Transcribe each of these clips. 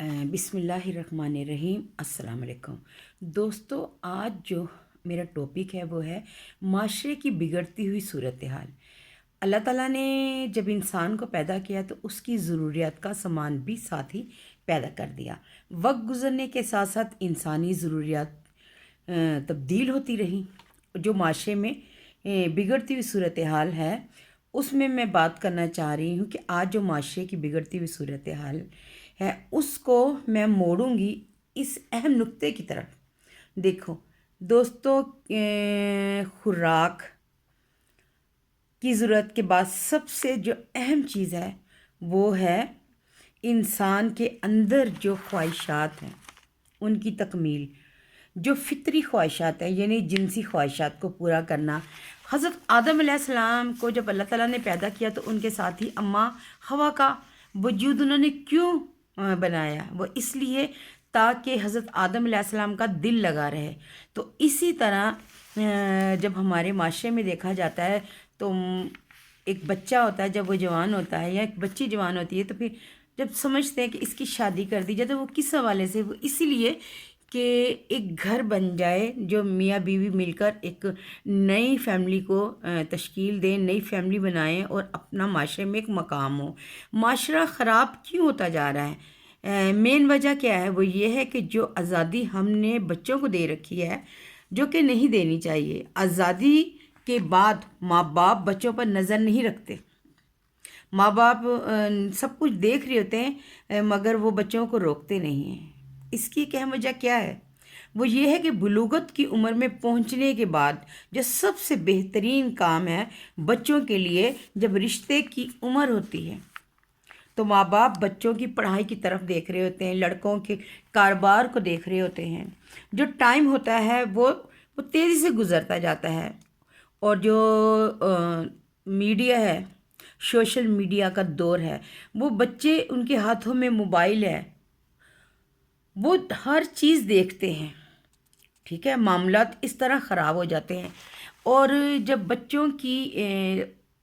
بسم اللہ الرحمن الرحیم۔ السلام علیکم دوستو، آج جو میرا ٹاپک ہے وہ ہے معاشرے کی بگڑتی ہوئی صورتحال۔ اللہ تعالیٰ نے جب انسان کو پیدا کیا تو اس کی ضروریات کا سامان بھی ساتھ ہی پیدا کر دیا۔ وقت گزرنے کے ساتھ ساتھ انسانی ضروریات تبدیل ہوتی رہیں۔ جو معاشرے میں بگڑتی ہوئی صورتحال ہے اس میں بات کرنا چاہ رہی ہوں کہ آج جو معاشرے کی بگڑتی ہوئی صورتحال ہے اس کو میں موڑوں گی اس اہم نقطے کی طرف۔ دیکھو دوستو، خوراک کی ضرورت کے بعد سب سے جو اہم چیز ہے وہ ہے انسان کے اندر جو خواہشات ہیں ان کی تکمیل، جو فطری خواہشات ہیں یعنی جنسی خواہشات کو پورا کرنا۔ حضرت آدم علیہ السلام کو جب اللہ تعالیٰ نے پیدا کیا تو ان کے ساتھ ہی اماں حوا کا وجود انہوں نے کیوں بنایا؟ وہ اس لیے تاکہ حضرت آدم علیہ السلام کا دل لگا رہے۔ تو اسی طرح جب ہمارے معاشرے میں دیکھا جاتا ہے تو ایک بچہ ہوتا ہے، جب وہ جوان ہوتا ہے یا ایک بچی جوان ہوتی ہے تو پھر جب سمجھتے ہیں کہ اس کی شادی کر دی جائے تو وہ کس حوالے سے؟ وہ اسی لیے کہ ایک گھر بن جائے، جو میاں بیوی مل کر ایک نئی فیملی کو تشکیل دیں، نئی فیملی بنائیں اور اپنا معاشرے میں ایک مقام ہو۔ معاشرہ خراب کیوں ہوتا جا رہا ہے؟ مین وجہ کیا ہے؟ وہ یہ ہے کہ جو آزادی ہم نے بچوں کو دے رکھی ہے جو کہ نہیں دینی چاہیے۔ آزادی کے بعد ماں باپ بچوں پر نظر نہیں رکھتے۔ ماں باپ سب کچھ دیکھ رہے ہوتے ہیں مگر وہ بچوں کو روکتے نہیں ہیں۔ اس کی ایک اہم وجہ کیا ہے؟ وہ یہ ہے کہ بلوغت کی عمر میں پہنچنے کے بعد جو سب سے بہترین کام ہے بچوں کے لیے، جب رشتے کی عمر ہوتی ہے تو ماں باپ بچوں کی پڑھائی کی طرف دیکھ رہے ہوتے ہیں، لڑکوں کے کاروبار کو دیکھ رہے ہوتے ہیں۔ جو ٹائم ہوتا ہے وہ تیزی سے گزرتا جاتا ہے، اور جو میڈیا ہے، سوشل میڈیا کا دور ہے، وہ بچے ان کے ہاتھوں میں موبائل ہے، وہ ہر چیز دیکھتے ہیں۔ ٹھیک ہے، معاملات اس طرح خراب ہو جاتے ہیں۔ اور جب بچوں کی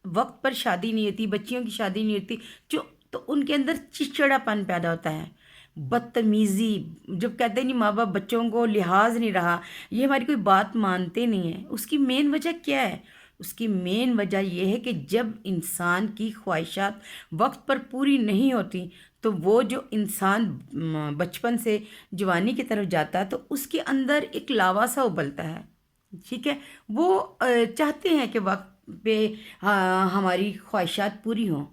وقت پر شادی نہیں ہوتی، بچیوں کی شادی نہیں ہوتی تو ان کے اندر چڑچڑا پن پیدا ہوتا ہے، بدتمیزی۔ جب کہتے ہیں نہیں ماں باپ بچوں کو لحاظ نہیں رہا، یہ ہماری کوئی بات مانتے نہیں ہیں، اس کی مین وجہ کیا ہے؟ اس کی مین وجہ یہ ہے کہ جب انسان کی خواہشات وقت پر پوری نہیں ہوتی تو وہ جو انسان بچپن سے جوانی کی طرف جاتا ہے تو اس کے اندر ایک لاوا سا ابلتا ہے۔ ٹھیک ہے، وہ چاہتے ہیں کہ وقت پہ ہماری خواہشات پوری ہوں۔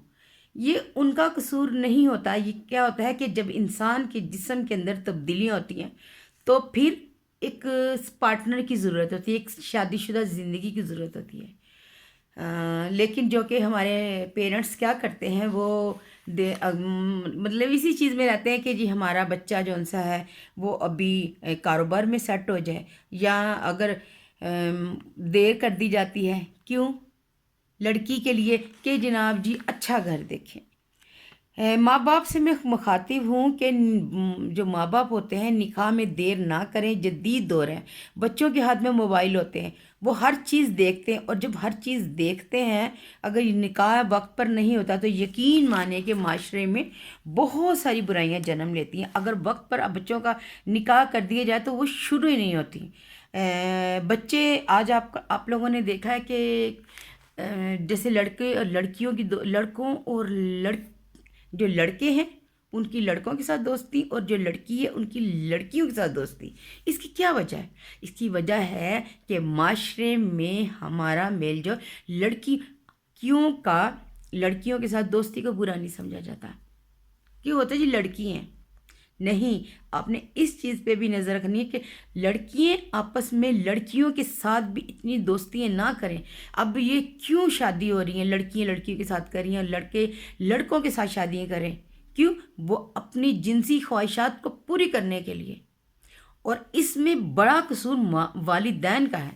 یہ ان کا قصور نہیں ہوتا۔ یہ کیا ہوتا ہے کہ جب انسان کے جسم کے اندر تبدیلیاں ہوتی ہیں تو پھر ایک پارٹنر کی ضرورت ہوتی ہے، ایک شادی شدہ زندگی کی ضرورت ہوتی ہے۔ لیکن جو کہ ہمارے پیرنٹس کیا کرتے ہیں، وہ مطلب اسی چیز میں رہتے ہیں کہ جی ہمارا بچہ جو سا ہے وہ ابھی کاروبار میں سیٹ ہو جائے، یا اگر دیر کر دی جاتی ہے کیوں؟ لڑکی کے لیے کہ جناب جی اچھا گھر دیکھیں۔ ماں باپ سے میں مخاطب ہوں کہ جو ماں باپ ہوتے ہیں نکاح میں دیر نہ کریں، جدید دور ہے، بچوں کے ہاتھ میں موبائل ہوتے ہیں، وہ ہر چیز دیکھتے ہیں، اور جب ہر چیز دیکھتے ہیں اگر یہ نکاح وقت پر نہیں ہوتا تو یقین مانیں کہ معاشرے میں بہت ساری برائیاں جنم لیتی ہیں۔ اگر وقت پر بچوں کا نکاح کر دیا جائے تو وہ شروع ہی نہیں ہوتی۔ بچے آج آپ لوگوں نے دیکھا ہے کہ جیسے لڑکے اور لڑکیوں کی لڑکوں اور جو لڑکے ہیں ان کی لڑکوں کے ساتھ دوستی، اور جو لڑکی ہے ان کی لڑکیوں کے ساتھ دوستی۔ اس کی کیا وجہ ہے؟ اس کی وجہ ہے کہ معاشرے میں ہمارا میل جول لڑکیوں کے ساتھ دوستی کو برا نہیں سمجھا جاتا۔ کیوں ہوتا ہے جی لڑکی ہیں؟ نہیں، آپ نے اس چیز پہ بھی نظر رکھنی ہے کہ لڑکیاں آپس میں لڑکیوں کے ساتھ بھی اتنی دوستیاں نہ کریں۔ اب یہ کیوں شادی ہو رہی ہیں؟ لڑکیاں لڑکیوں کے ساتھ کر رہی ہیں، لڑکے لڑکوں کے ساتھ شادیاں کریں، کیوں؟ وہ اپنی جنسی خواہشات کو پوری کرنے کے لیے۔ اور اس میں بڑا قصور والدین کا ہے۔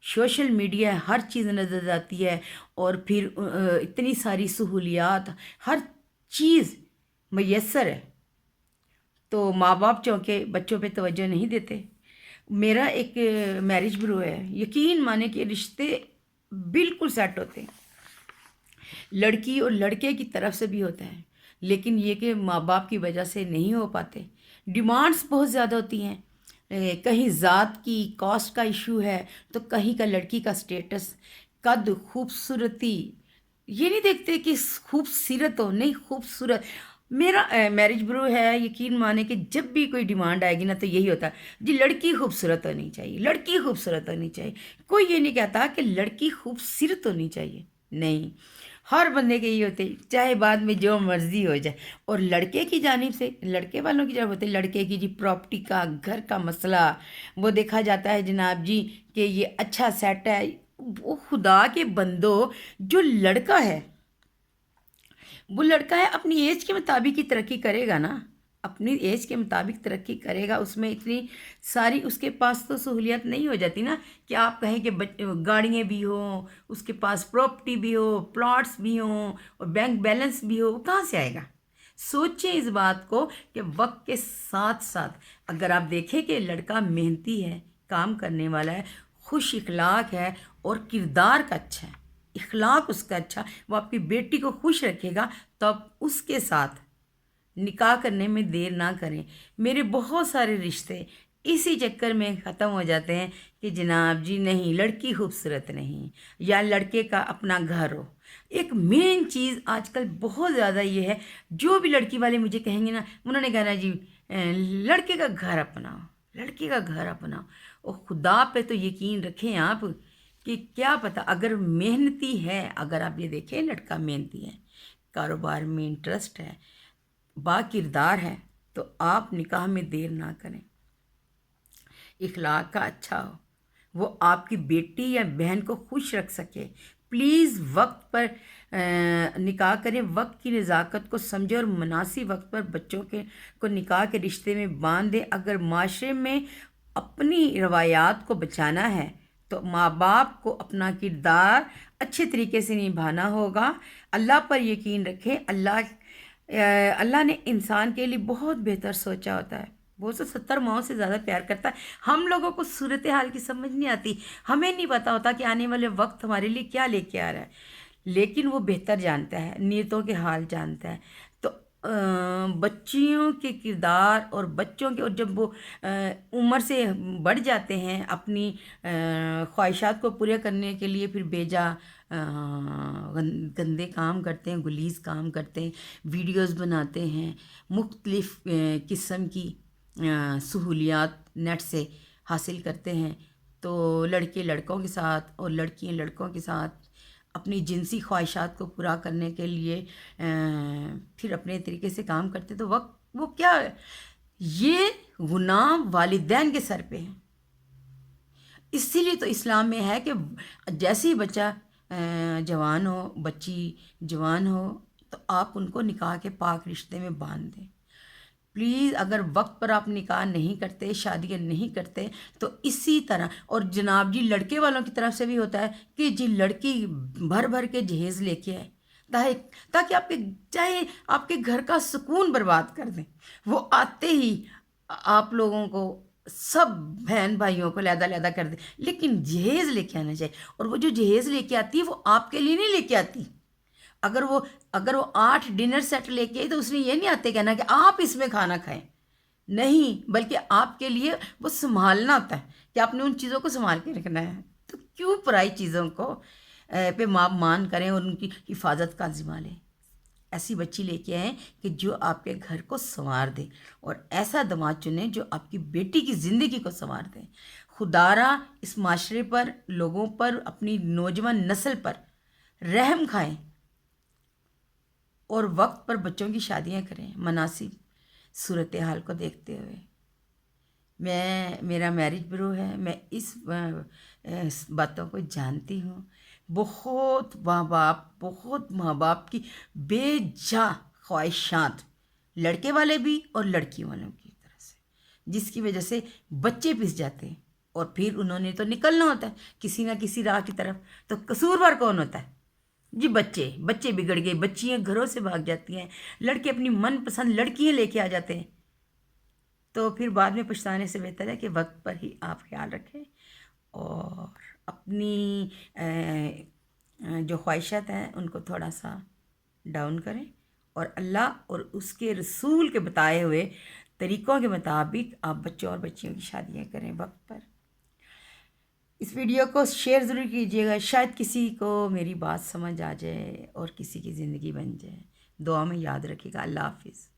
سوشل میڈیا ہے، ہر چیز نظر آتی ہے، اور پھر اتنی ساری سہولیات، ہر چیز میسر ہے، تو ماں باپ چونکہ بچوں پہ توجہ نہیں دیتے۔ میرا ایک میرج بیورو ہے، یقین مانے کہ رشتے بالکل سیٹ ہوتے ہیں، لڑکی اور لڑکے کی طرف سے بھی ہوتا ہے، لیکن یہ کہ ماں باپ کی وجہ سے نہیں ہو پاتے. ڈیمانڈس بہت زیادہ ہوتی ہیں. کہیں ذات کی کاسٹ کا ایشو ہے تو کہیں کا لڑکی کا سٹیٹس، قد، خوبصورتی. یہ نہیں دیکھتے کہ خوبصورت ہو، نہیں خوبصورت. میرا میرج برو ہے، یقین مانے کہ جب بھی کوئی ڈیمانڈ آئے گی نا تو یہی ہوتا ہے جی لڑکی خوبصورت ہونی چاہیے، لڑکی خوبصورت ہونی چاہیے. کوئی یہ نہیں کہتا کہ لڑکی خوبصورت ہونی چاہیے، نہیں. ہر بندے کے یہ ہوتے چاہے بعد میں جو مرضی ہو جائے. اور لڑکے کی جانب سے، لڑکے والوں کی جانب ہوتے لڑکے کی جی پراپرٹی کا، گھر کا مسئلہ وہ دیکھا جاتا ہے جناب جی کہ یہ اچھا سیٹ ہے. وہ خدا کے بندو، جو لڑکا ہے وہ لڑکا ہے اپنی ایج کے مطابق ہی ترقی کرے گا نا، اپنی ایج کے مطابق ترقی کرے گا. اس میں اتنی ساری اس کے پاس تو سہولیات نہیں ہو جاتی نا کہ آپ کہیں کہ گاڑیاں بھی ہوں، اس کے پاس پراپرٹی بھی ہو، پلاٹس بھی ہوں اور بینک بیلنس بھی ہو. وہ کہاں سے آئے گا؟ سوچیں اس بات کو کہ وقت کے ساتھ ساتھ اگر آپ دیکھیں کہ لڑکا محنتی ہے، کام کرنے والا ہے، خوش اخلاق ہے اور کردار کا اچھا ہے، اخلاق اس کا اچھا، وہ آپ کی بیٹی کو خوش رکھے گا تو آپ اس کے ساتھ نکاح کرنے میں دیر نہ کریں. میرے بہت سارے رشتے اسی چکر میں ختم ہو جاتے ہیں کہ جناب جی نہیں لڑکی خوبصورت نہیں، یا لڑکے کا اپنا گھر ہو. ایک مین چیز آج کل بہت زیادہ یہ ہے، جو بھی لڑکی والے مجھے کہیں گے نا، انہوں نے کہنا جی لڑکے کا گھر اپناؤ، لڑکے کا گھر اپناؤ. اور خدا پہ تو یقین رکھیں آپ کہ کیا پتہ اگر محنتی ہے، اگر آپ یہ دیکھیں لڑکا محنتی ہے، کاروبار میں انٹرسٹ ہے، با کردار ہے، تو آپ نکاح میں دیر نہ کریں. اخلاق کا اچھا ہو، وہ آپ کی بیٹی یا بہن کو خوش رکھ سکے. پلیز وقت پر نکاح کریں، وقت کی نزاکت کو سمجھیں اور مناسب وقت پر بچوں کو نکاح کے رشتے میں باندھ دیں. اگر معاشرے میں اپنی روایات کو بچانا ہے تو ماں باپ کو اپنا کردار اچھے طریقے سے نبھانا ہوگا. اللہ پر یقین رکھیں، اللہ نے انسان کے لیے بہت بہتر سوچا ہوتا ہے. وہ تو 70 ماؤں سے زیادہ پیار کرتا ہے. ہم لوگوں کو صورتحال کی سمجھ نہیں آتی، ہمیں نہیں پتہ ہوتا کہ آنے والے وقت ہمارے لیے کیا لے کے آ رہا ہے، لیکن وہ بہتر جانتا ہے، نیتوں کے حال جانتا ہے. تو بچیوں کے کردار اور بچوں کے، اور جب وہ عمر سے بڑھ جاتے ہیں اپنی خواہشات کو پورے کرنے کے لیے پھر بیجا گندے کام کرتے ہیں، غلیظ کام کرتے ہیں، ویڈیوز بناتے ہیں، مختلف قسم کی سہولیات نیٹ سے حاصل کرتے ہیں. تو لڑکے لڑکوں کے ساتھ اور لڑکیاں لڑکوں کے ساتھ اپنی جنسی خواہشات کو پورا کرنے کے لیے پھر اپنے طریقے سے کام کرتے. تو وقت وہ کیا ہے، یہ گناہ والدین کے سر پہ ہے. اسی لیے تو اسلام میں ہے کہ جیسے ہی بچہ جوان ہو، بچی جوان ہو، تو آپ ان کو نکاح کے پاک رشتے میں باندھ دیں. پلیز اگر وقت پر آپ نکاح نہیں کرتے، شادیاں نہیں کرتے، تو اسی طرح. اور جناب جی لڑکے والوں کی طرف سے بھی ہوتا ہے کہ جی لڑکی بھر بھر کے جہیز لے کے آئے تاکہ آپ کے چاہے آپ کے گھر کا سکون برباد کر دیں. وہ آتے ہی آپ لوگوں کو سب بہن بھائیوں کو علیحدہ علیحدہ کر دیں، لیکن جہیز لے کے آنا چاہیے. اور وہ جو جہیز لے کے آتی ہے وہ آپ کے لیے نہیں لے کے آتی. اگر وہ 8 ڈنر سیٹ لے کے آئی تو اس نے یہ نہیں آتے کہنا کہ آپ اس میں کھانا کھائیں، نہیں، بلکہ آپ کے لیے وہ سنبھالنا ہوتا ہے کہ آپ نے ان چیزوں کو سنبھال کے رکھنا ہے. تو کیوں پرائی چیزوں کو پہ مان کریں اور ان کی حفاظت کا ذمہ لیں. ایسی بچی لے کے آئیں کہ جو آپ کے گھر کو سنوار دے، اور ایسا داماد چنیں جو آپ کی بیٹی کی زندگی کو سنوار دیں. خدارا اس معاشرے پر، لوگوں پر، اپنی نوجوان نسل پر رحم کھائیں اور وقت پر بچوں کی شادیاں کریں مناسب صورتحال کو دیکھتے ہوئے. میرا میرج برو ہے، میں اس باتوں کو جانتی ہوں. بہت ماں باپ کی بے جا خواہشات، لڑکے والے بھی اور لڑکی والوں کی طرف سے، جس کی وجہ سے بچے پس جاتے ہیں. اور پھر انہوں نے تو نکلنا ہوتا ہے کسی نہ کسی راہ کی طرف. تو قصوروار کون ہوتا ہے جی؟ بچے بگڑ گئے، بچیاں گھروں سے بھاگ جاتی ہیں، لڑکے اپنی من پسند لڑکیاں لے کے آ جاتے ہیں. تو پھر بعد میں پچھتانے سے بہتر ہے کہ وقت پر ہی آپ خیال رکھیں اور اپنی جو خواہشات ہیں ان کو تھوڑا سا ڈاؤن کریں اور اللہ اور اس کے رسول کے بتائے ہوئے طریقوں کے مطابق آپ بچوں اور بچیوں کی شادیاں کریں وقت پر۔ اس ویڈیو کو شیئر ضرور کیجیے گا، شاید کسی کو میری بات سمجھ آ جائے اور کسی کی زندگی بن جائے۔ دعا میں یاد رکھیے گا۔ اللہ حافظ۔